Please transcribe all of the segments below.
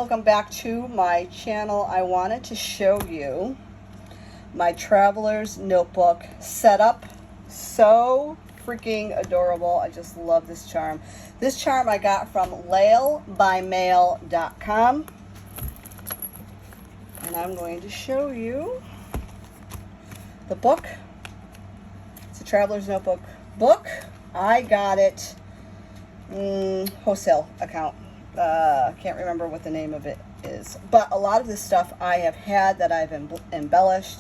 welcome back to my channel. I wanted to show you my Traveler's Notebook setup. So freaking adorable. I just love this charm. This charm I got from lailbymail.com, and I'm going to show you the book. It's a Traveler's Notebook book. I got it wholesale account. Can't remember what the name of it is, but a lot of this stuff I have had that I've embellished.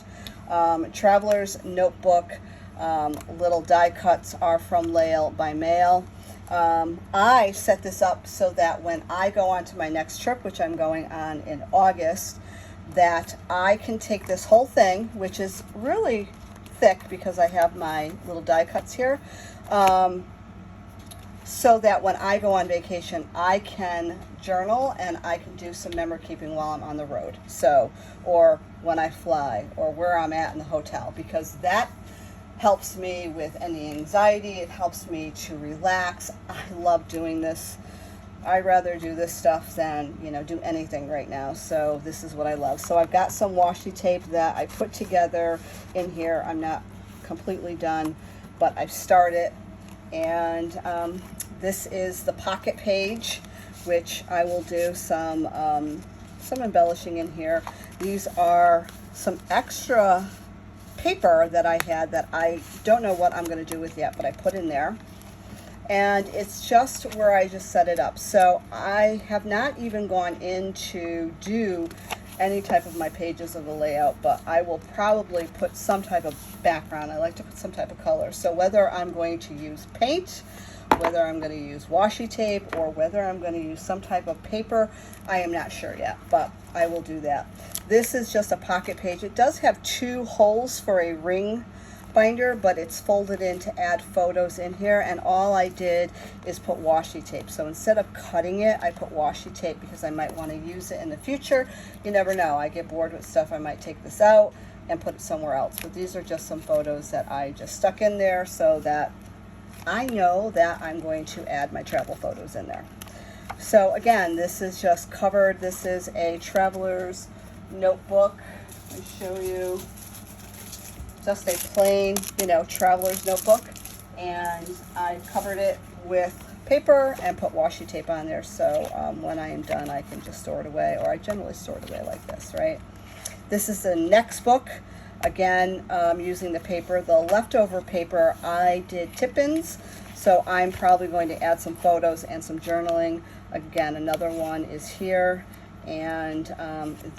Traveler's Notebook little die cuts are from Lail by Mail. I set this up so that when I go on to my next trip, which I'm going on in August, that I can take this whole thing, which is really thick because I have my little die cuts here, so that when I go on vacation, I can journal and I can do some memory keeping while I'm on the road. So, or when I fly, or where I'm at in the hotel, because that helps me with any anxiety. It helps me to relax. I love doing this. I'd rather do this stuff than, do anything right now. So this is what I love. So I've got some washi tape that I put together in here. I'm not completely done, but I've started. And this is the pocket page, which I will do some embellishing in here. These are some extra paper that I had that I don't know what I'm going to do with yet, but I put in there. And it's just where I just set it up. So I have not even gone in to do any type of my pages of the layout, but I will probably put some type of background. I like to put some type of color. So whether I'm going to use paint, whether I'm going to use washi tape, or whether I'm going to use some type of paper, I am not sure yet, but I will do that. This is just a pocket page. It does have 2 holes for a ring binder, but it's folded in to add photos in here, and all I did is put washi tape. So instead of cutting it, I put washi tape because I might want to use it in the future. You never know. I get bored with stuff. I might take this out and put it somewhere else. But these are just some photos that I just stuck in there so that I know that I'm going to add my travel photos in there. So again, this is just covered. This is a Traveler's Notebook. Let me show you. Just a plain, Traveler's Notebook, and I covered it with paper and put washi tape on there, so when I am done I can just store it away, or I generally store it away like this, right? This is the next book. Again, using the paper. The leftover paper I did tip-ins, so I'm probably going to add some photos and some journaling. Again, another one is here, and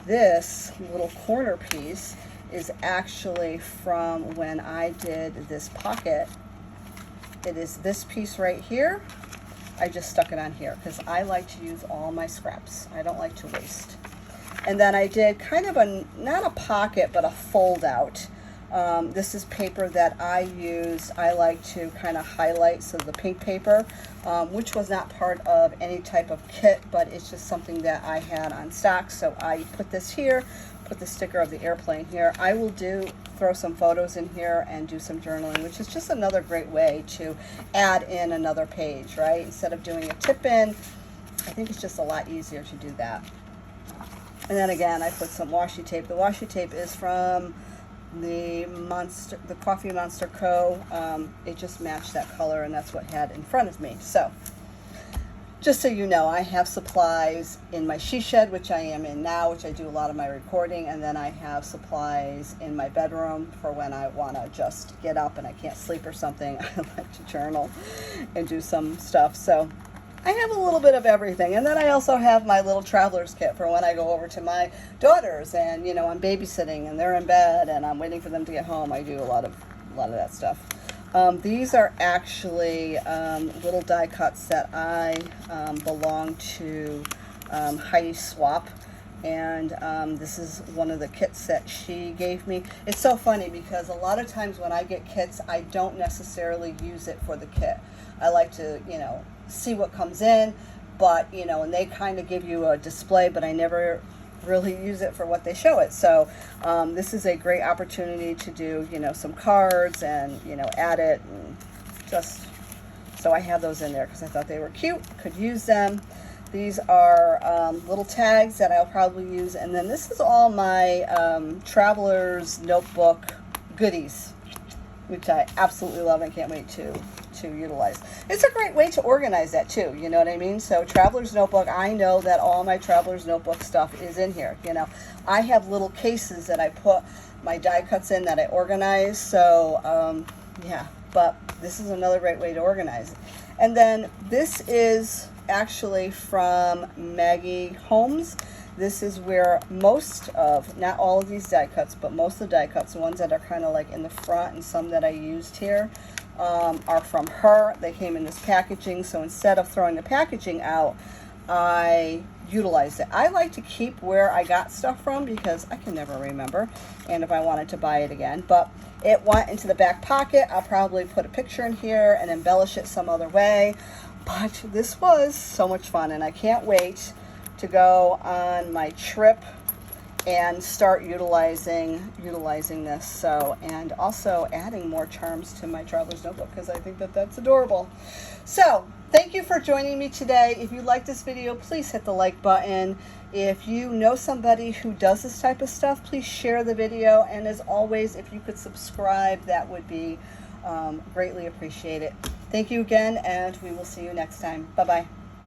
this little corner piece is actually from when I did this pocket. It is this piece right here. I just stuck it on here because I like to use all my scraps. I don't like to waste. And then I did kind of not a pocket, but a fold out. This is paper that I use. I like to kind of highlight, so the pink paper, which was not part of any type of kit, but it's just something that I had on stock. So I put this here, put the sticker of the airplane here. I will throw some photos in here and do some journaling, which is just another great way to add in another page, right? Instead of doing a tip in, I think it's just a lot easier to do that. And then again, I put some washi tape. The washi tape is from the Coffee Monster Co. It just matched that color, and that's what I had in front of me. So just so you know, I have supplies in my she shed, which I am in now, which I do a lot of my recording, and then I have supplies in my bedroom for when I want to just get up and I can't sleep or something. I like to journal and do some stuff. So I have a little bit of everything. And then I also have my little traveler's kit for when I go over to my daughters and, I'm babysitting and they're in bed and I'm waiting for them to get home. I do a lot of that stuff. These are actually little die cuts that I belong to Heidi Swap, and this is one of the kits that she gave me. It's so funny because a lot of times when I get kits, I don't necessarily use it for the kit. I like to, see what comes in, but, and they kind of give you a display, but I never really use it for what they show it. So this is a great opportunity to do, some cards and, add it, and just so I have those in there because I thought they were cute, could use them. These are little tags that I'll probably use. And then this is all my traveler's notebook goodies, which I absolutely love and can't wait to utilize. It's a great way to organize that too, you know what I mean? So traveler's notebook, I know that all my traveler's notebook stuff is in here. You know, I have little cases that I put my die cuts in that I organize. So yeah, but this is another great way to organize it. And then this is actually from Maggie Homes. This is where most of, not all of these die cuts, but most of the die cuts, the ones that are kind of like in the front and some that I used here, are from her. They came in this packaging, so instead of throwing the packaging out, I utilized it. I like to keep where I got stuff from because I can never remember, and if I wanted to buy it again. But it went into the back pocket. I'll probably put a picture in here and embellish it some other way. But this was so much fun, and I can't wait to go on my trip and start utilizing this. So, and also adding more charms to my traveler's notebook because I think that that's adorable. So thank you for joining me today. If you like this video, please hit the like button. If you know somebody who does this type of stuff, please share the video. And as always, if you could subscribe, that would be greatly appreciated. Thank you again, and we will see you next time. Bye-bye.